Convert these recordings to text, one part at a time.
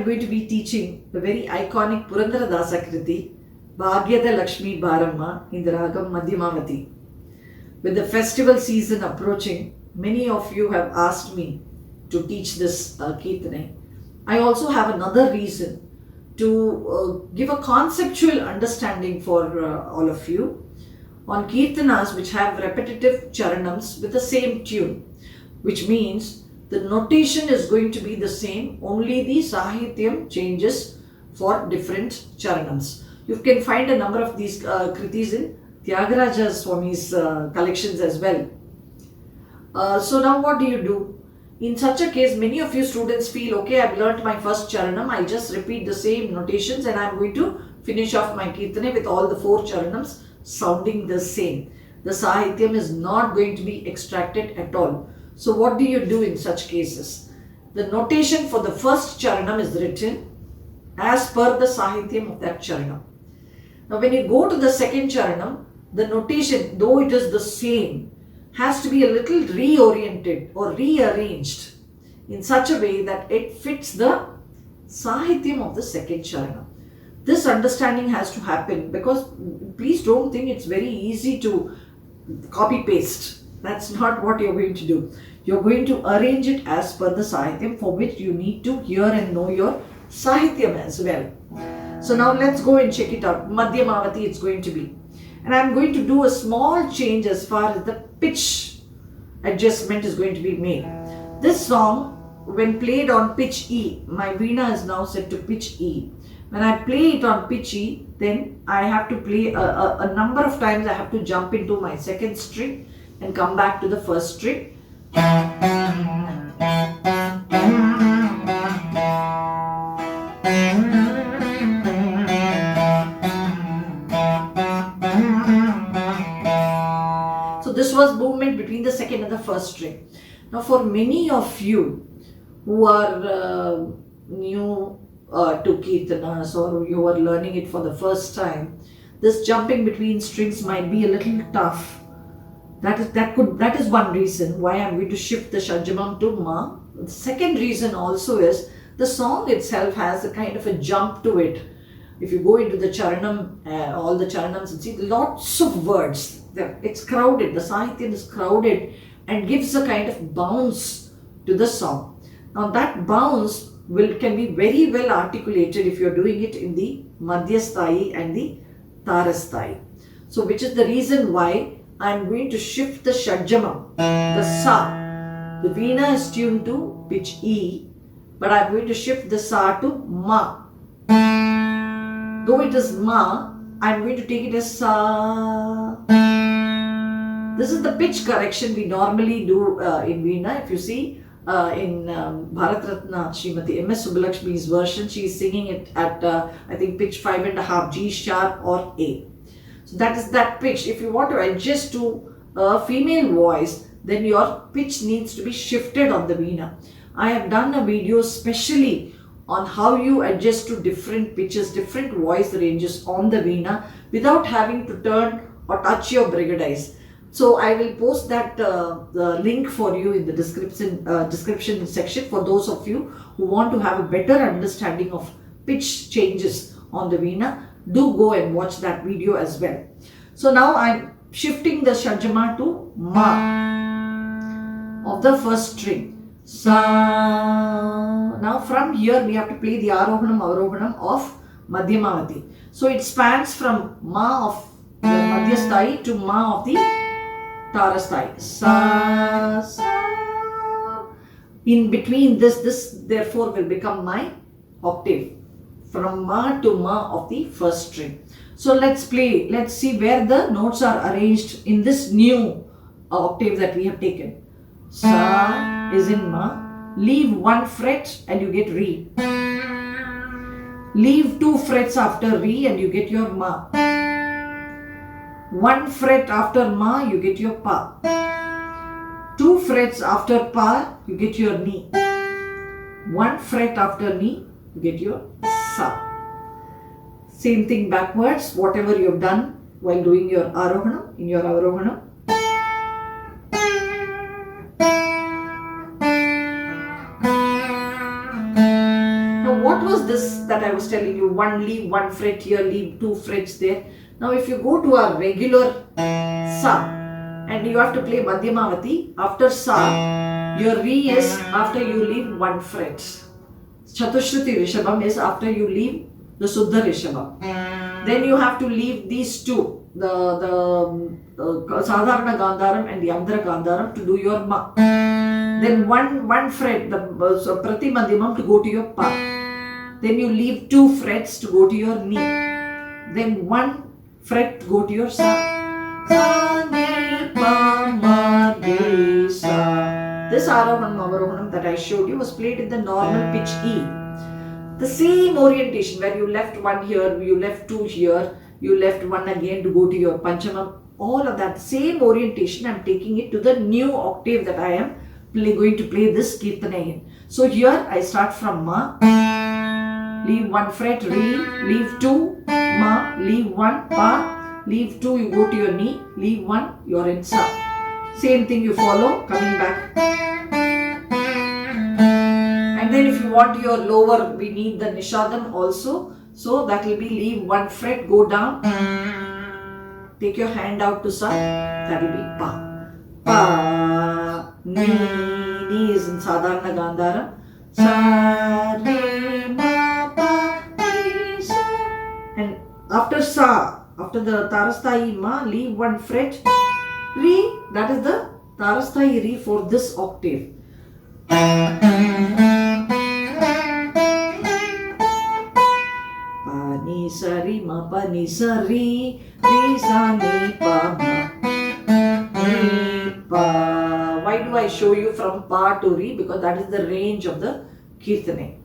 am going to be teaching the very iconic Purandaradasa Kriti, Bhaghyada Lakshmi Baramma in the Ragam Madhyamavathi. With the festival season approaching, many of you have asked me to teach this Kirtane. I also have another reason to give a conceptual understanding for all of you on Kirtanas which have repetitive charanams with the same tune, which means the notation is going to be the same, only the Sahityam changes for different charanams. You can find a number of these kritis in Tyagaraja Swami's collections as well. So now what do? In such a case, many of you students feel, okay, I've learnt my first charanam, I just repeat the same notations and I'm going to finish off my Kirtane with all the 4 charanams sounding the same. The Sahityam is not going to be extracted at all. So what do you do in such cases? The notation for the first charanam is written as per the Sahityam of that charanam. Now when you go to the second charanam, the notation, though it is the same, has to be a little reoriented or rearranged in such a way that it fits the Sahityam of the second charanam. This understanding has to happen because please don't think it's very easy to copy paste. That's not what you're going to do. You're going to arrange it as per the Sahityam, for which you need to hear and know your Sahityam as well. So now let's go and check it out. Madhyamavathi it's going to be. And I'm going to do a small change as far as the pitch adjustment is going to be made. This song, when played on pitch E, my Veena is now set to pitch E. When I play it on pitch E, then I have to play a number of times. I have to jump into my second string and come back to the first string. So this was movement between the second and the first string. Now for many of you who are new to Kirtanas, or you are learning it for the first time, this jumping between strings might be a little tough. That is one reason why I'm going to shift the Shadjamam to Ma. The second reason also is the song itself has a kind of a jump to it. If you go into the charanam, all the charanams, and see lots of words. It's crowded. The Sahityam is crowded and gives a kind of bounce to the song. Now that bounce can be very well articulated if you're doing it in the Madhyasthai and the Tarasthai. So which is the reason why I'm going to shift the Shadjamam, the Sa. The Veena is tuned to pitch E, but I'm going to shift the Sa to Ma. Though it is Ma, I'm going to take it as Sa. This is the pitch correction we normally do in Veena. If you see in Bharat Ratna Srimati M.S.Subbalakshmi's version, she is singing it at I think pitch 5.5, G sharp or A. So that is that pitch. If you want to adjust to a female voice, then your pitch needs to be shifted on the Veena. I have done a video specially on how you adjust to different pitches, different voice ranges on the Veena without having to turn or touch your brigadize. So I will post that the link for you in the description section for those of you who want to have a better understanding of pitch changes on the Veena. Do go and watch that video as well. So now I'm shifting the Shadjama to Ma of the first string. Sa. Now from here we have to play the Arohanam, Avarohanam of Madhyamavathi. So it spans from Ma of the Madhyasthai to Ma of the Tarasthai. Sa, sa. In between this therefore will become my octave. From Ma to Ma of the first string. So let's play. Let's see where the notes are arranged in this new octave that we have taken. Sa is in Ma. Leave 1 fret and you get Re. Leave 2 frets after Re and you get your Ma. 1 fret after Ma, you get your Pa. 2 frets after Pa, you get your Ni. 1 fret after Ni, you get your Sa. Same thing backwards, whatever you have done while doing your Arohanam, in your Avarohanam. Now what was that I was telling you, one leave one fret here, leave two frets there. Now if you go to a regular sa and you have to play Madhyamavathi, after sa, your re is after you leave one fret. Chatushruti Rishabham is after you leave the Suddha Rishabham. Then you have to leave these two, the Sadharana Gandharam and the Andhra Gandharam to do your ma. Then one fret, the Prati Madhyamam to go to your pa. Then you leave two frets to go to your ni. Then one fret to go to your sa. Sa, ni, pa, ma, de, sa. This Arohanam Avarohanam that I showed you was played in the normal pitch E. The same orientation where you left one here, you left two here, you left one again to go to your Panchamam. All of that same orientation, I am taking it to the new octave that I am going to play this Kirtana in. So here I start from ma, leave one fret, re, leave two, ma, leave one, pa, leave two, you go to your ni, leave one, you're in sa. Same thing you follow, coming back. And then if you want your lower, we need the nishadam also. So that will be leave one fret, go down, take your hand out to sa, that will be pa. Pa, ni is in Sadharana Gandhara. Sa, re, ma, pa, ni, sa. And after sa, after the Tarasthai ma, leave one fret, re, that is the Tarasthai re for this octave. Ni sa ri ma pa ni sa ri sa ni pa ma ni pa. Why do I show you from pa to ri? Because that is the range of the Kirtane.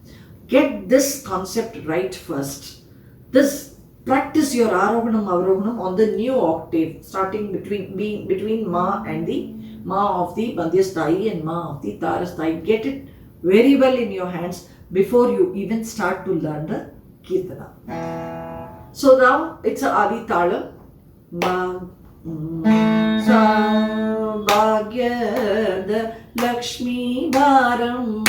Get this concept right first. Practice your Arohanam Avarohanam on the new octave, starting between ma and the ma of the Madhyasthai and ma of the Tarasthai. Get it very well in your hands before you even start to learn the Kirtana. So now it's a Adi Talam. Sa Bhagya da Lakshmi Baramma.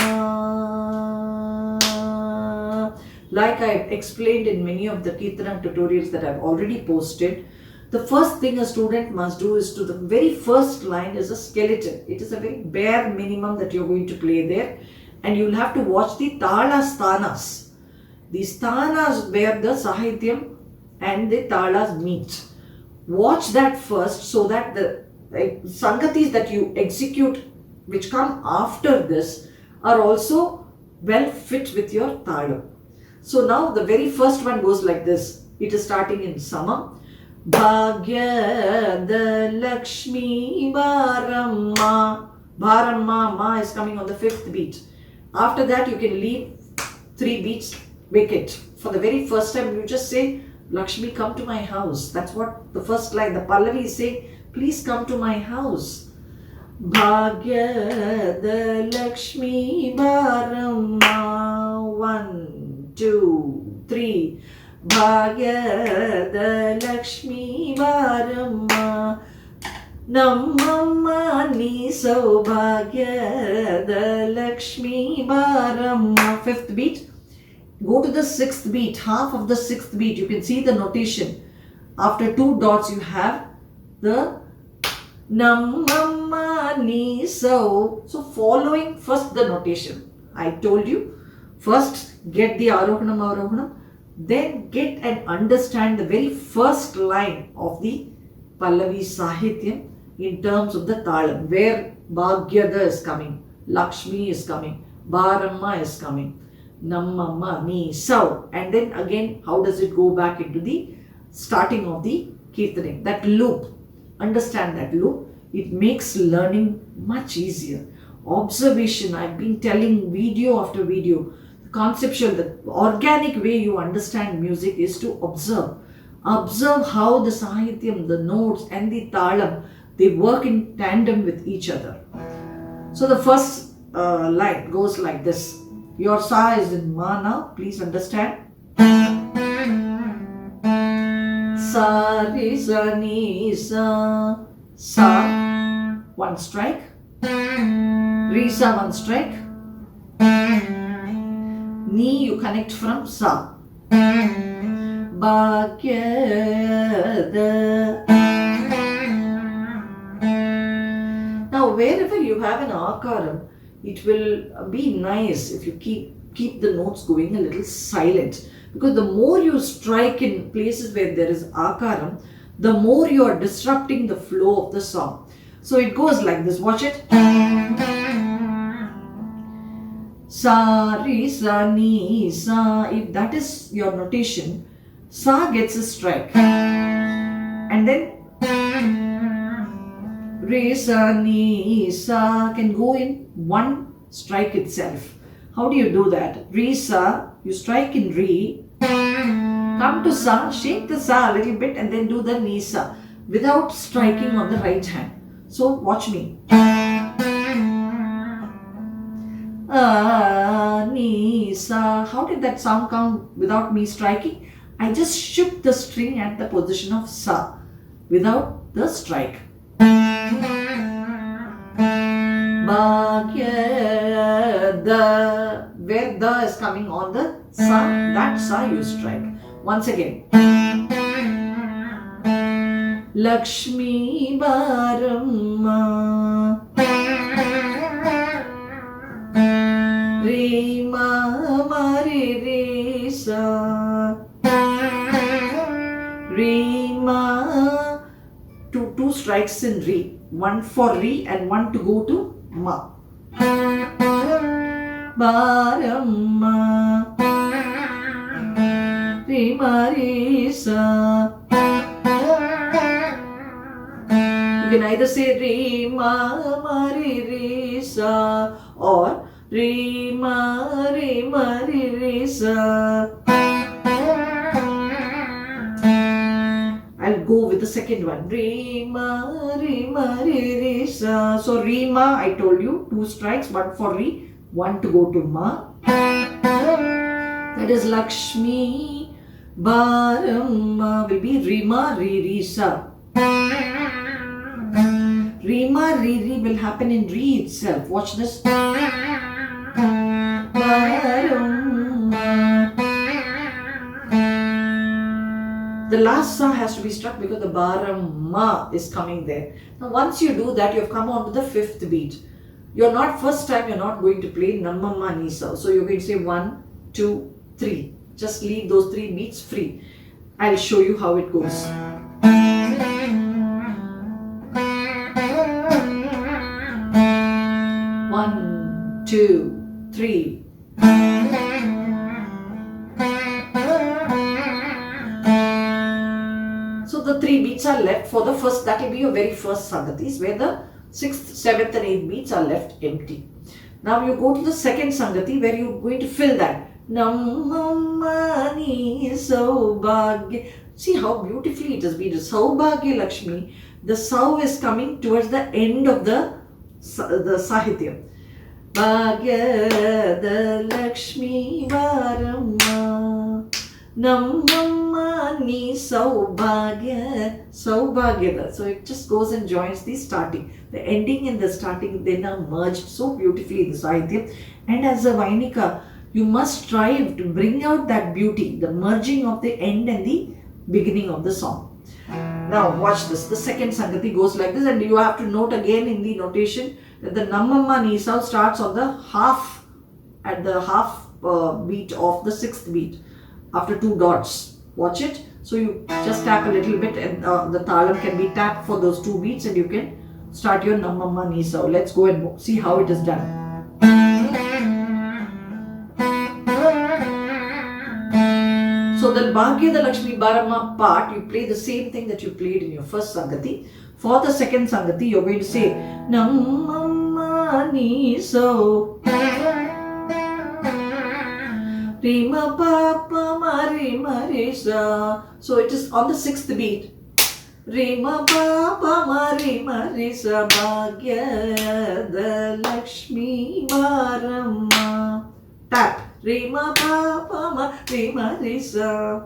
Like I have explained in many of the Kirtana tutorials that I have already posted, the first thing a student must do is the very first line is a skeleton. It is a very bare minimum that you are going to play there, and you will have to watch the Tala Sthanas. The sthanas where the Sahityam and the Talas meet. Watch that first so that the Sangatis that you execute which come after this are also well fit with your Talam. So now the very first one goes like this. It is starting in Sama. Bhagya da Lakshmi Baramma. Baramma, ma is coming on the 5th beat. After that you can leave 3 beats. Make it. For the very first time, you just say, Lakshmi, come to my house. That's what the first line, the Pallavi is saying, please come to my house. Bhagya da Lakshmi Baramma. 1, 2, 3. Bhagya da Lakshmi Baramma. Nammamma neesow Bhagya da Lakshmi Baramma. 5th beat. Go to the 6th beat, half of the 6th beat. You can see the notation. After 2 dots, you have the Nammamma neesow. So, following first the notation. I told you, first get the Arohanam Avarohanam, then get and understand the very first line of the Pallavi Sahityam in terms of the Talam, where Bhagyadha is coming, Lakshmi is coming, Baramma is coming. Nammamma, neesow, and then again how does it go back into the starting of the Kirtana? That loop, understand that loop, it makes learning much easier. Observation, I've been telling video after video, the conceptual, the organic way you understand music is to observe. Observe how the Sahityam, the notes and the Talam, they work in tandem with each other. So the first line goes like this. Your sa is in ma now, please understand. Sa, re, sa, ni, sa. Sa, 1 strike. Re, sa, 1 strike. Ni you connect from sa. Bhagyada. Now wherever you have an akaram, it will be nice if you keep the notes going a little silent, because the more you strike in places where there is akaram, the more you are disrupting the flow of the song. So it goes like this, watch it. Sa, re, sa, ni, sa. If that is your notation, sa gets a strike. And then re, sa, ni, sa can go in one strike itself. How do you do that? Re, sa, you strike in re, come to sa, shake the sa a little bit and then do the ni, sa without striking on the right hand. So watch me. Ni, sa. How did that sound come without me striking? I just shook the string at the position of sa without the strike. Bhagyada, where the is coming on the sa, that sa you strike. Once again. Lakshmi Baramma. Re ma ma re re sa. Re ma. Two strikes in re. One for re and one to go to ma. Baramma. Re ma re sa. You can either say re ma ma re re sa or re ma re re sa. I'll go with the second one. Re ma re re sa. So re ma, I told you, two strikes, one for re, one to go to ma. That is Lakshmi Baramma will be re ma re sa. Re ma re will happen in re itself. Watch this. The last sa has to be struck because the Baramma is coming there. Now once you do that, you have come on to the fifth beat. First time you're not going to play Namma neesow. So you're going to say 1, 2, 3. Just leave those 3 beats free. I'll show you how it goes. 1, 2, 3. So the 3 beats are left for the first, that will be your very first Sangatis, where the 6th, 7th and 8th beats are left empty. Now you go to the second Sangati where you're going to fill that. Namma neesow Bhagya. See how beautifully it has been. Bhagya Lakshmi. The sow is coming towards the end of the Sahitya. Bhagya da Lakshmi Baramma. Namma neesow Bhagya. Bhagyadha. So it just goes and joins the starting. The ending and the starting then are merged so beautifully in the Sahitya. And as a Vainika, you must strive to bring out that beauty, the merging of the end and the beginning of the song. Now watch this. The second Sangati goes like this, and you have to note again in the notation that the Namma neesow starts on the half, at the half beat of the 6th beat after 2 dots. Watch it. So you just tap a little bit and the Talam can be tapped for those 2 beats and you can start your Namma neesow. Let's go and see how it is done. So the Bhagya da Lakshmi Baramma part, you play the same thing that you played in your first Sangati. For the second Sangati, you're going to say Namma neesow Rima Papa Mari Mari Sa. So it is on the 6th beat. Rima Papa Mari Mari Sa Bhagya da Lakshmi Baramma. Tap. Rima Papa Mari Mari Sa.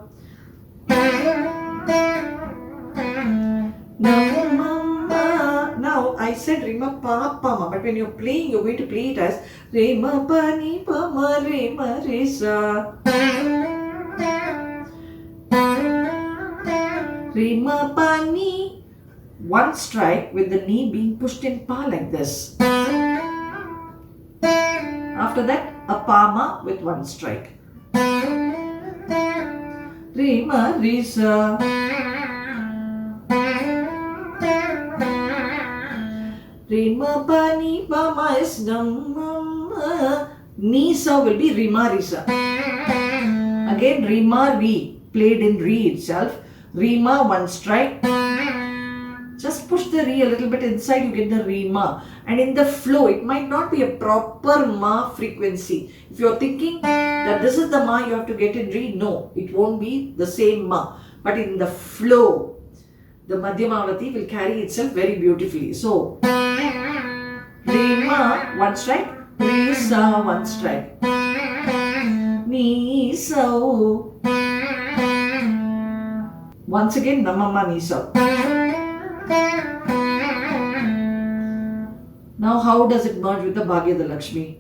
Now I I said Rima Pa Pa Ma, but when you're playing, you're going to play it as Re Ma Pa Ni Pa Ma Re Sa. Re Ma Pa Ni. One strike with the knee being pushed in Pa like this. After that, a Pa Ma with one strike. Re Ma Re Sa. Re Ma Pa Ni Pa Ma is neesow will be Re Ma Re Sa. Again, Re Ma Re played in Re itself. Re Ma one strike. Just push the Re a little bit inside, you get the Re Ma. And in the flow, it might not be a proper Ma frequency. If you're thinking that this is the Ma you have to get in Re, no, it won't be the same Ma. But in the flow, the Madhyamavathi will carry itself very beautifully. So, Re Ma, one strike, Re Sa, one strike. Neesow. Once again, Namama neesow. Now, how does it merge with the Bhagya da Lakshmi?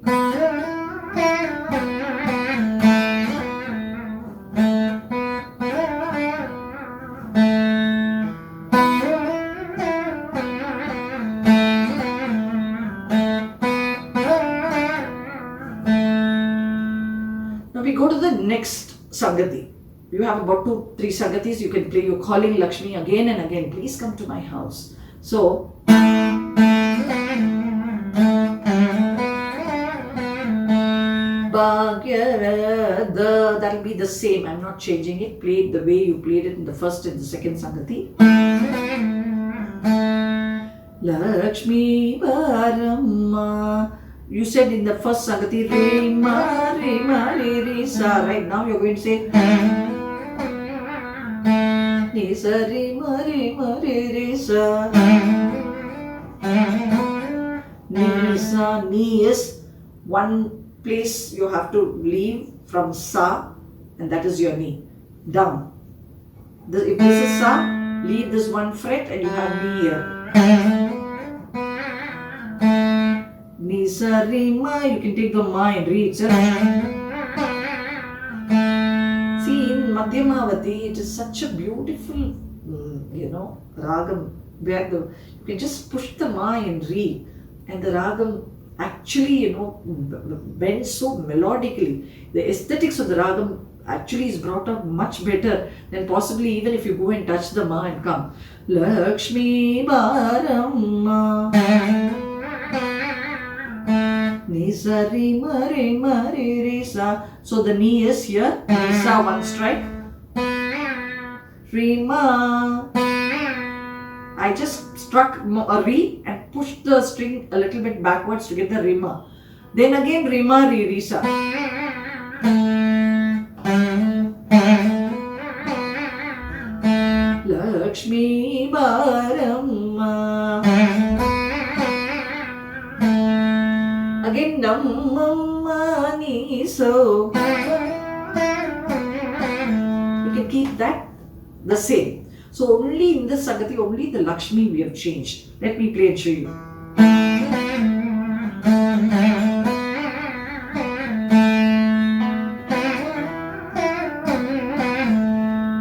Now, we go to the next Sangrathi. You have about 2-3 Sangathis. You can play. You're calling Lakshmi again and again. Please come to my house. So, Bhaghyadha, that will be the same. I'm not changing it. Play it the way you played it in the first and the second Sangathi. Lakshmi Baramma. You said in the first Sangathi, Re Ma Re Sa. Right now you're going to say nis-RM Re Sa. Nisa, Ni is one place you have to leave from Sa, and that is your Ni. Down. If this is Sa, leave this one fret and you have Ni here. Nis-RM, you can take the Ma and Re itself. See, in Madhyamavathi, it is such a beautiful, Ragam, where you can just push the Ma and Re, and the Ragam actually, bends so melodically. The aesthetics of the Ragam actually is brought out much better than possibly even if you go and touch the Ma and come. Lakshmi Baramma. nis-RM Re Sa. So the Ni is here. Sa one strike. Re Ma. I just struck a Re and pushed the string a little bit backwards to get the Re Ma. Then again Re Ma Re Sa. Lakshmi Baramma. Again Namama neesow. You can keep that the same. So only in this Sangathi, only the Lakshmi we have changed. Let me play and show you.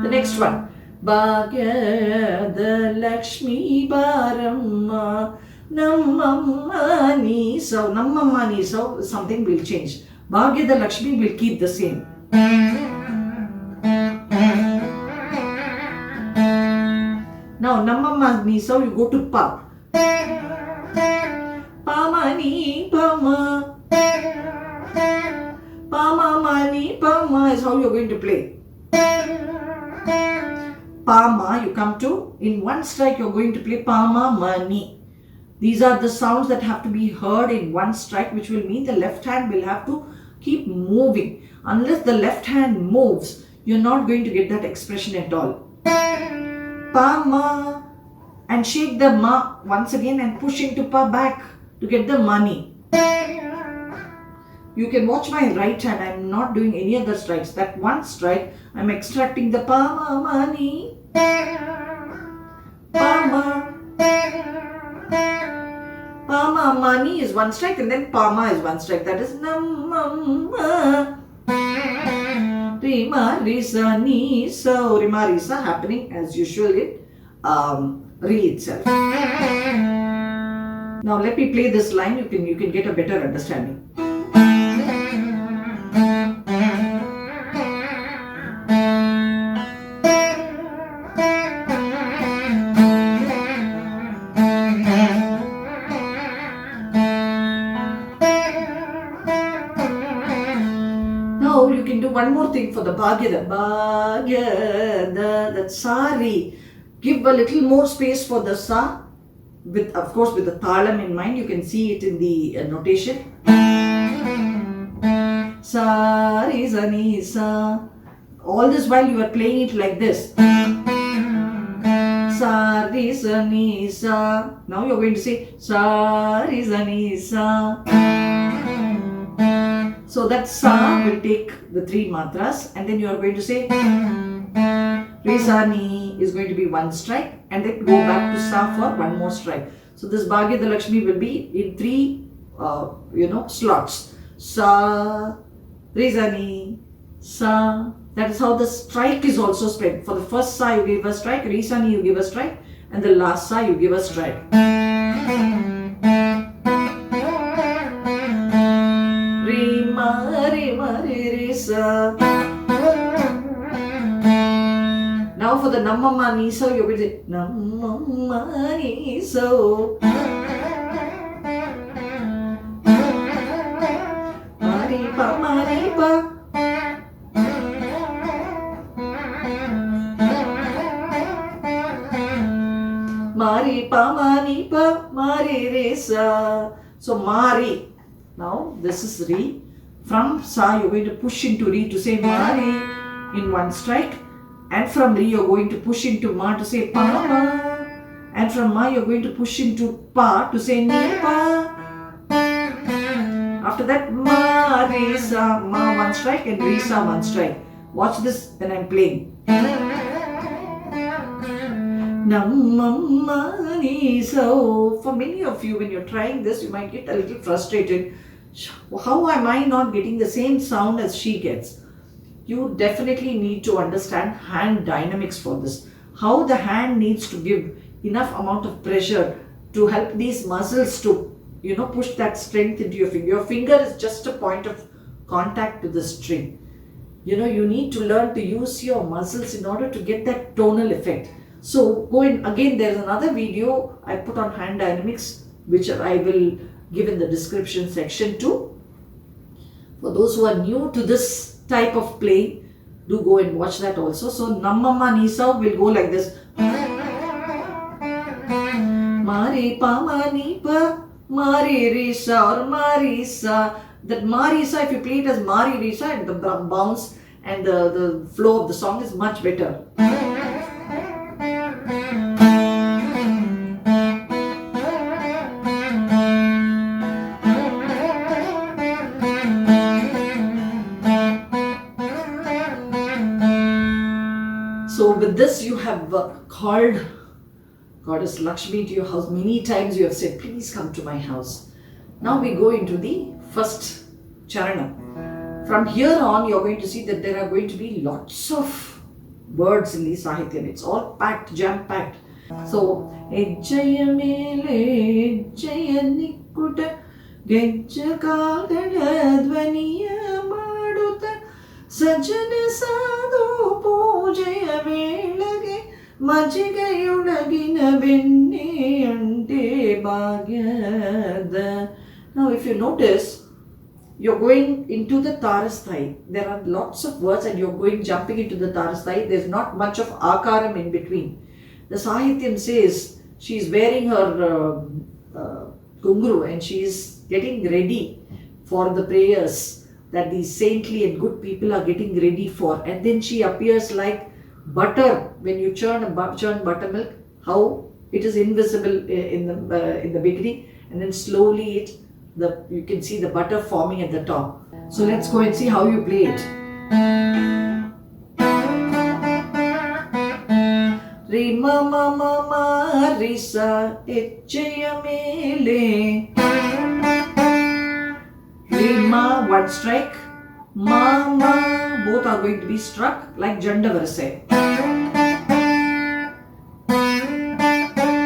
The next one. Bhagya da Lakshmi Baramma. Namama neesow. Namama neesow, something will change. Bhagya da Lakshmi will keep the same. Now, Namama neesow, you go to Pa. Pa Ma Ni Pa Ma. Pa Ma Ma Ni Pa Ma is how you're going to play. Pa Ma, you come to, in one strike you're going to play Pa Ma Ma Ni. These are the sounds that have to be heard in one strike, which will mean the left hand will have to keep moving. Unless the left hand moves, you're not going to get that expression at all. Pa Ma, and shake the Ma once again and push into Pa back to get the money. You can watch my right hand. I'm not doing any other strikes. That one strike, I'm extracting the Pa Ma money. Pa Ma. Ni is one strike and then Pa Ma is one strike. That is Namma. Re Ma Re Sa Ni Sa. Re Ma Re Sa happening as usual in Re itself. Now let me play this line. You can get a better understanding. Now you can do one more thing for the Bhagyada. Bhagyada, that Sari. Give a little more space for the Sa. With, of course, with the Talam in mind. You can see it in the notation. Sa, Re, Sa, Ni, Sa. All this while you are playing it like this. Sa, Re, Sa, Ni, Sa. Now you are going to say Sa, Re, Sa, Ni, Sa. So that Sa will take the three matras and then you are going to say Re, Sa, Ni is going to be one strike and then go back to Sa for one more strike. So this Bhagyada Lakshmi will be in three slots. Sa, Re, Sa, Ni, Sa. That is how the strike is also spread. For the first Sa you give a strike, Re, Sa, Ni you give a strike, and the last Sa you give a strike. Re, Ma, Re, Ma, Re, Re, Sa. Now for the Namma Ma neesow, you're going to say Namma Ma neesow. Mari Pa, Mari Pa. Mari Pa, Mari Pa, Mari Re Sa. So Mari. Now this is Re. From Sa you're going to push into Re to say Mari in one strike. And from Re you're going to push into Ma to say Pa Ma. And from Ma you're going to push into Pa to say Ni Pa. After that Ma, Re, Sa. Ma one strike and Re, Sa one strike. Watch this when I'm playing. Namma neesow. For many of you, when you're trying this, you might get a little frustrated. How am I not getting the same sound as she gets? You definitely need to understand hand dynamics for this. How the hand needs to give enough amount of pressure to help these muscles to, push that strength into your finger. Your finger is just a point of contact to the string. You need to learn to use your muscles in order to get that tonal effect. So go in again, there's another video I put on hand dynamics, which I will give in the description section too. For those who are new to this type of playing, do go and watch that also. So Namma Ma neesow will go like this. Mari Pa Ma Ni Pa, Mari Re Sa or Mari Sa. That Mari Sa, if you play it as Mari Re Sa, and the bounce and the flow of the song is much better. So with this you have called Goddess Lakshmi to your house. Many times you have said, please come to my house. Now we go into the first charana. From here on you are going to see that there are going to be lots of words in the Sahitya. It's all packed, jam-packed. So, Ejjaya mele, Ejjaya nikkuta, Gejja kagada dvaniya maduta, Sajjana sadhu pujaya velage, Majigayudagina benne ante Bhagyadha. Now if you notice, you're going into the Tarasthai. There are lots of words and you're jumping into the Tarasthai. There's not much of Akaram in between. The Sahityam says she's wearing her Kungru and she's getting ready for the prayers that these saintly and good people are getting ready for. And then she appears like butter. When you churn buttermilk, how it is invisible in the beginning, and then slowly you can see the butter forming at the top. So let's go and see how you play it. Re ma ma ma ma re sa ejjaya mele. Ma, one strike. Ma, ma, both are going to be struck like Janda Varsai.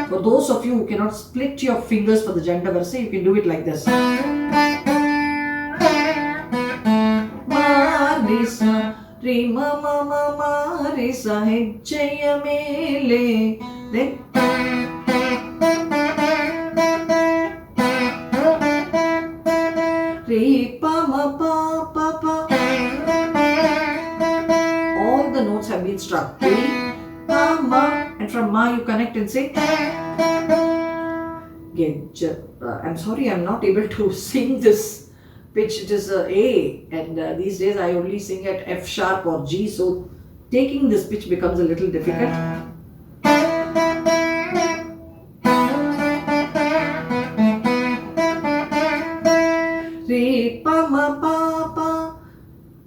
For those of you who cannot split your fingers for the Janda Varsai, you can do it like this. Ma, re, sa, re, ma, ma, ma, ma, re, sa, hejjaya mele. Then re, pa, ma, pa, pa, pa. All the notes have been struck. Re, pa, ma, and from ma you connect and say. I'm sorry, I'm not able to sing this pitch. It is A, and these days I only sing at F sharp or G, so taking this pitch becomes a little difficult. Re, pa, ma, pa, pa,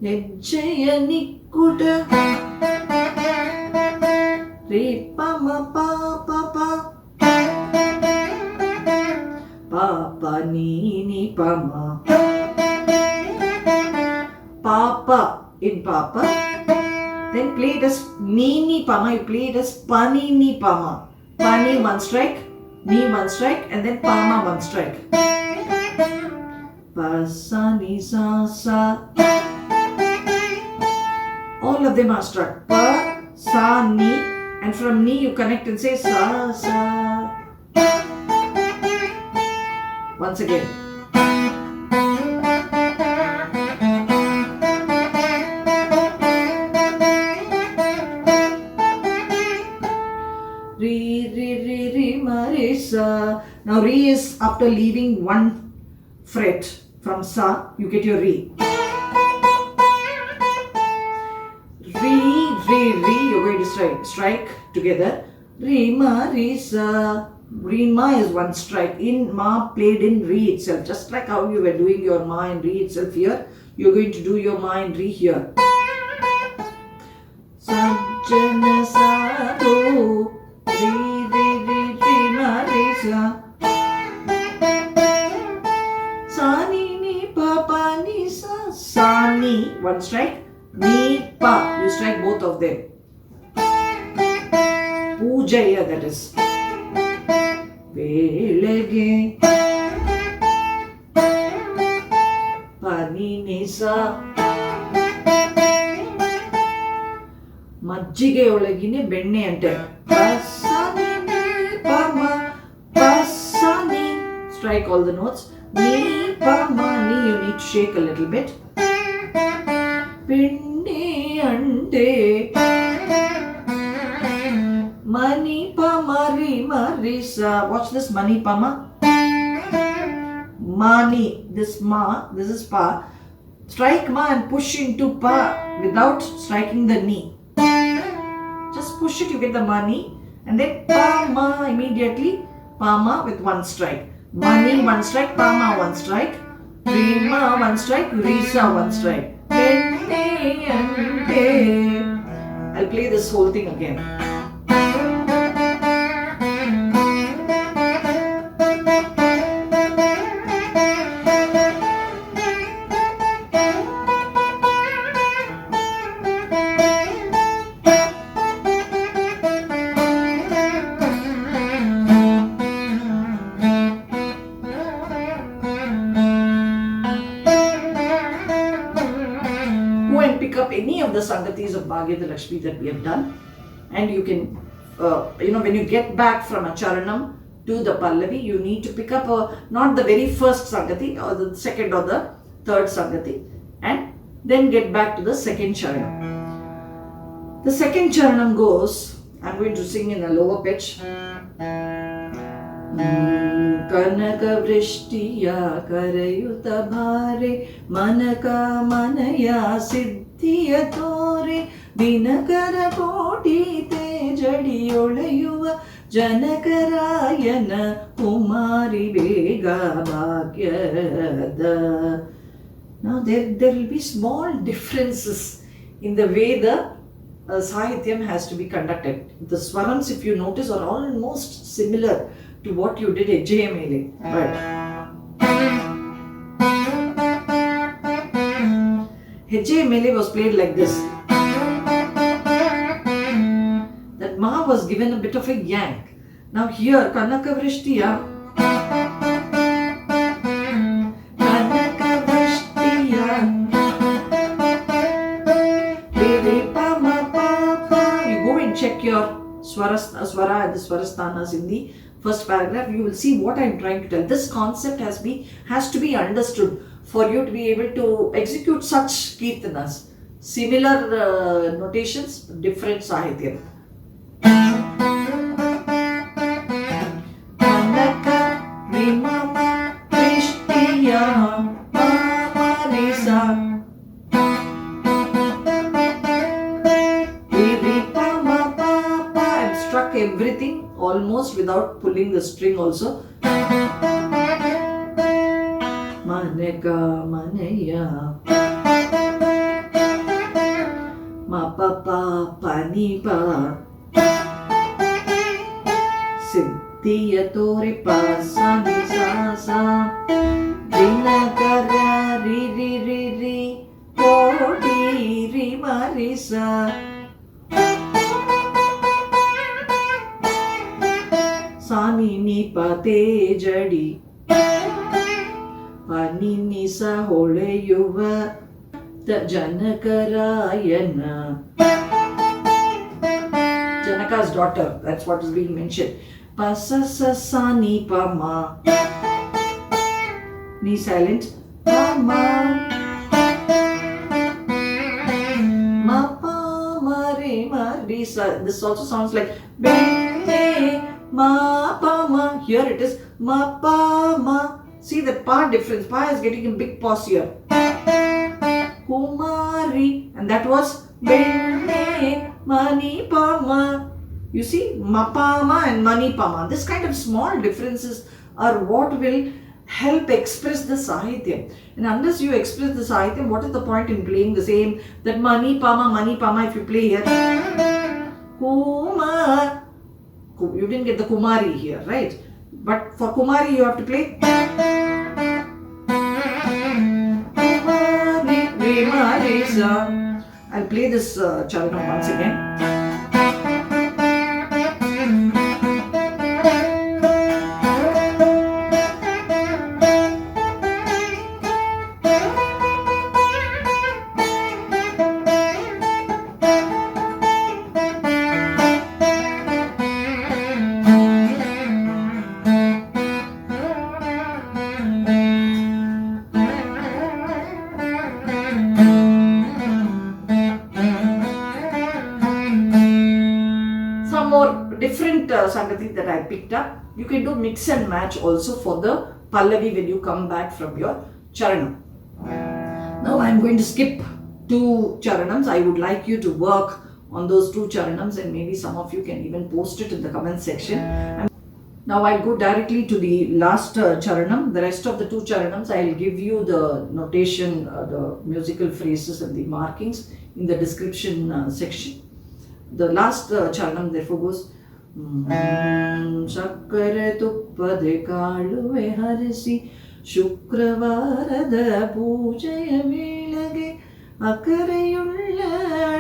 hejjaya nikkuta. Re, pa, ma, pa, pa, pa. Papa, ni, ni, pa, ma. Papa in Papa. Then play it as ni, ni, pa, ma. You play it as pa, ni, ni, pa, ma. Pa, ni, one strike. Ni, one strike. And then pa, ma, one strike. Pa, sa, ni, sa, sa. All of them are struck. Pa, sa, ni. And from ni you connect and say sa, sa. Once again. Re, re, re, re, ma, re, sa. Now re is after leaving one fret from sa, you get your re. Re, re, re, you're going to strike together. Re, ma, re, sa. Re, ma is one strike. In ma played in re itself. Just like how you were doing your ma and re itself here, you're going to do your ma and re here. Sajjana sadhu. Re, re, re, re, ma, re, sa. Sa, ni, ni, pa, pa, ni, sa. Sa, ni, one strike. Ni, pa, you strike both of them. Pujaya, that is. Velage Pani, ni, sa. Majjige olagine benne ante. Pasani, ni, pa, ma. Pasani. Strike all the notes. Ni, pa, ma, ni. You need to shake a little bit. Benne ante. Mani, pa, ma, sa. Watch this. Mani, pa, ma. Mani. This ma. This is pa. Strike ma and push into pa without striking the ni. Just push it. You get the mani. And then pa, ma immediately. Pa, ma with one strike. Mani, one strike. Pa, ma, one strike. Re, ma, one strike. Re, sa, one strike. I'll play this whole thing again. Any of the Sangatis of Bhagya da Lakshmi that we have done, and you can, when you get back from a Charanam to the Pallavi, you need to pick up not the very first Sangati or the second or the third Sangati, and then get back to the second Charanam. The second Charanam goes, I'm going to sing in a lower pitch. Kanaka vrishtiya karayuta bhare manaka manaya siddhiya tore dinakara koti te jadiyoleyuva janakarayana kumari vega bhagyada. Now there will be small differences in the way the Sahityam has to be conducted. The Swarams, if you notice, are almost similar to what you did at JML. But Hejje Mele was played like this. That Ma was given a bit of a yank. Now here, Kanaka Vrishtiya. Kanaka Vrishtiya. You go and check your Swara and the Swarasthanas in the first paragraph. You will see what I am trying to tell. This concept has to be understood for you to be able to execute such kirtanas. Similar notations, different sahityam. I've struck everything almost without pulling the string also. Maneka manaya ma pa pa pa ni pa siddhiya tori pa sa ni sa sa dinakara ri ri ri ri kodi ri ma ri sa sa ni ni pa te jadi Paninisa Holeyuva Janakarayana. Janaka's daughter, that's what is being mentioned. Pasasasani Pama. Ni silent. Pama. Mapa Mare Marisa. This also sounds like Be Ma Pama. Here it is Ma Pama. See the pa difference. Pa is getting a big pause here. Kumari. And that was Bene Mani Pama. You see, Mapama and Mani Pama. This kind of small differences are what will help express the Sahityam. And unless you express the Sahityam, what is the point in playing the same? That Mani Pama, if you play here. Kumar. You didn't get the Kumari here, right? But for Kumari, you have to play. I'll play this charanam once again. Different Sangrathi that I picked up. You can do mix and match also for the Pallavi when you come back from your charanam. Now I am going to skip 2 charanams. I would like you to work on those 2 charanams and maybe some of you can even post it in the comment section. Now I'll go directly to the last charanam. The rest of the 2 charanams I'll give you the notation, the musical phrases and the markings in the description section. The last charanam therefore goes Shakkare tuppade kaluve harisi Shukravarada pujaya velage Akarayulla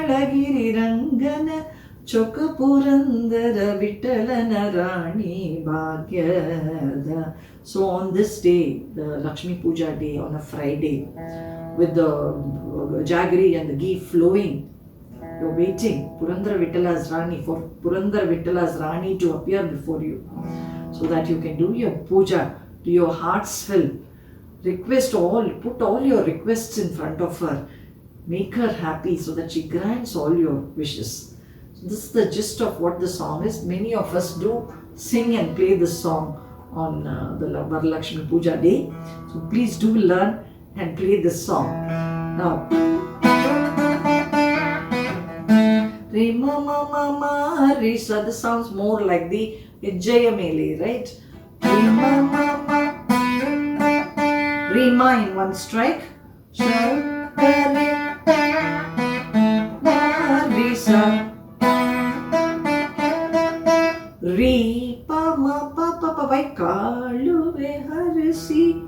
alagiri rangana Choka Purandara Vittalana Rani Bhagyadha. So on this day, the Lakshmi Puja day on a Friday, with the jaggery and the ghee flowing, you're waiting Purandara Vittala's Rani for Purandara Vittala's Rani to appear before you, so that you can do your puja to your heart's fill. Put all your requests in front of her. Make her happy so that she grants all your wishes. So this is the gist of what the song is. Many of us do sing and play this song on the Lakshmi Puja day. So please do learn and play this song. Now, Re ma ma ma ma re sa. This sounds more like the Jaya Mele, right? Re ma ma ma. Re ma in one strike. Shakkare ma re sa. Re pa ma pa pa pa vai kaluve harisi.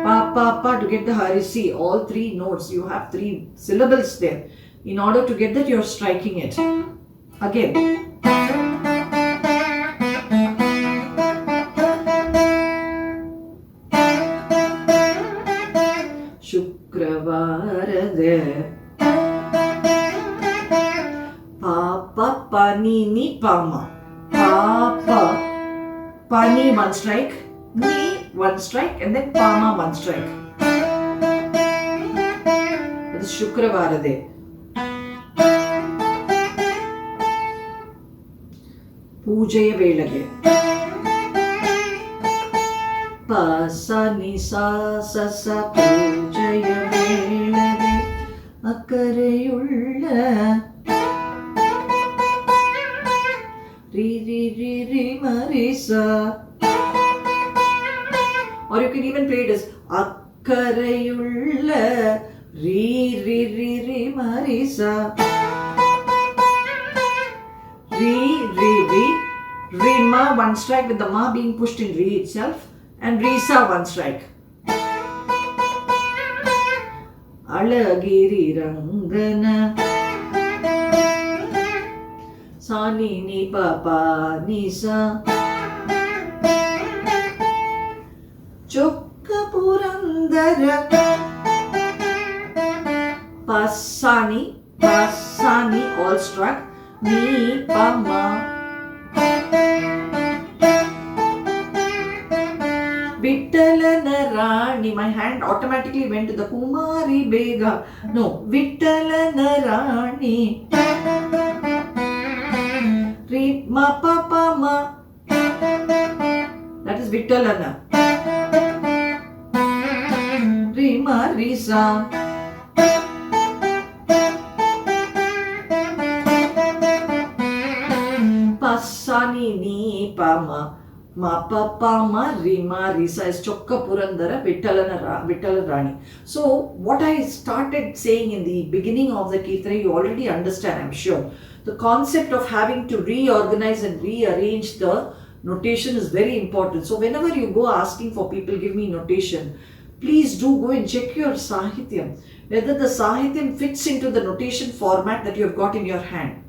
Pa pa, pa, pa to get the hari. See, all three notes, you have three syllables there. In order to get that, you're striking it. Again. Shukravarade. Pa, pa, pa, ni, ni, pa, ma. Pa, pa. Pa, ni, one strike. Ni, one strike. And then pa, ma, one strike. That is Shukravarade. Pujaya velage. Pa, sa, ni, sa, sa, sa. Pujaya velage. Akareyulla. Re, re, re, re, ma, re, sa. Or you can even play it as Akkarayulla. Re, re, re, re, ma, re, sa. Re, re, re. Re, ma, one strike with the ma being pushed in re itself. And re, sa, one strike. Alagiri Rangana. Sa, ni, ni, pa, pa, ni, sa. Chokka Purandara. Pasani, pasani, all struck. Ni, pa, ma. Vittalana Rani. My hand automatically went to the Kumari Bega. No, Vittalana Rani. Re, ma, pa, pa, ma. That is Vittalana. Re, ma, re, sa. Pasani, ni, pa, ma. Ma, pa, pa, ma, re, ma, re, sa is Chokka Purandara Vittala Rani. So, what I started saying in the beginning of the Kirtana, you already understand, I'm sure. The concept of having to reorganize and rearrange the notation is very important. So, whenever you go asking for people, give me notation, please do go and check your Sahityam, whether the Sahityam fits into the notation format that you have got in your hand.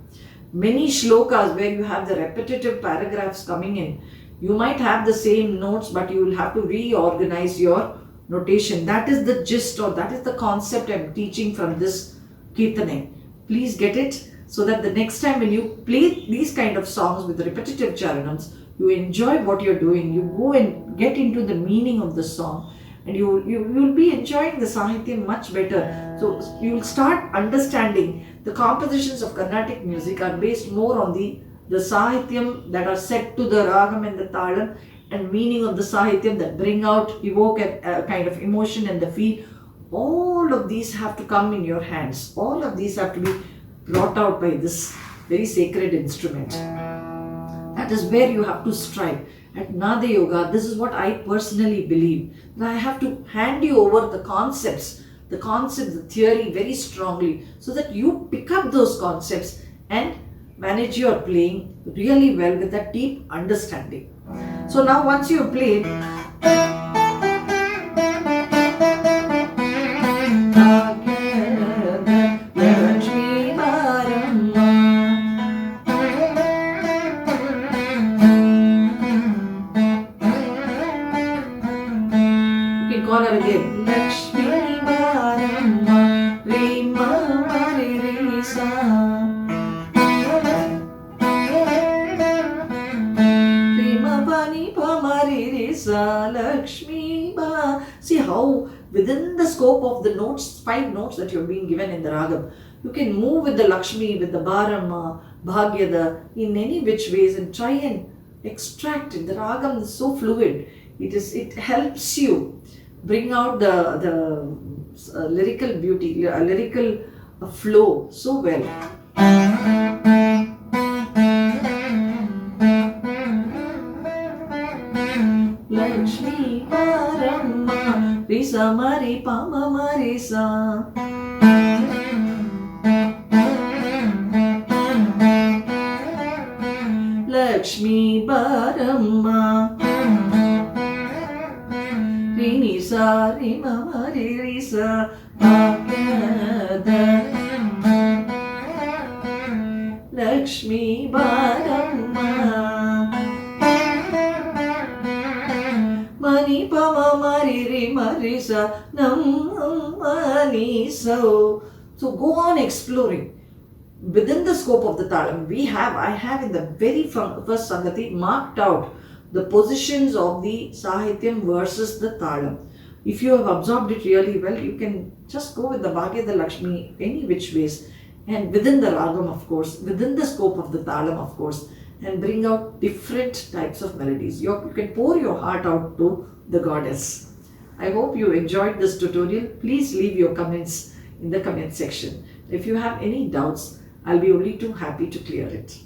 Many shlokas where you have the repetitive paragraphs coming in, you might have the same notes, but you will have to reorganize your notation. That is the gist, or that is the concept I'm teaching from this Kirtana. Please get it, so that the next time when you play these kind of songs with repetitive charanams, you enjoy what you're doing. You go and get into the meaning of the song, and you will be enjoying the Sahityam much better. So you will start understanding the compositions of Carnatic music are based more on the Sahityam that are set to the Ragam and the Talam, and meaning of the Sahityam that evoke a kind of emotion and the feel. All of these have to come in your hands. All of these have to be brought out by this very sacred instrument. That is where you have to strive. At Nadayoga, this is what I personally believe. That I have to hand you over the concepts, the theory very strongly, so that you pick up those concepts and manage your playing really well with that deep understanding. So now once you have played, Bhaghyada Lakshmi Baramma. You can call her again. Lakshmi Baramma. Re, ma, re, re, sa. Lakshmi Ba. See how within the scope of the notes, 5 notes that you're being given in the Ragam, you can move with the Lakshmi, with the Baramma, Bhagyadha in any which ways and try and extract it. The Ragam is so fluid. It helps you bring out the lyrical beauty, lyrical flow so well. Lakshmi Baramma, Risa Mari Pama Marisa. Lakshmi Baramma, Rini sa ri ma ri sa Bhaghyada Lakshmi Baramma Mani pa ma ri sa nam neesow. So go on exploring. Within the scope of the talam, I have in the very first Sangrathi marked out the positions of the Sahityam versus the talam. If you have absorbed it really well, you can just go with the Bhagya da Lakshmi any which ways, and within the Ragam, of course, within the scope of the talam, of course, and bring out different types of melodies. You can pour your heart out to the goddess. I hope you enjoyed this tutorial. Please leave your comments in the comment section. If you have any doubts, I'll be only too happy to clear it.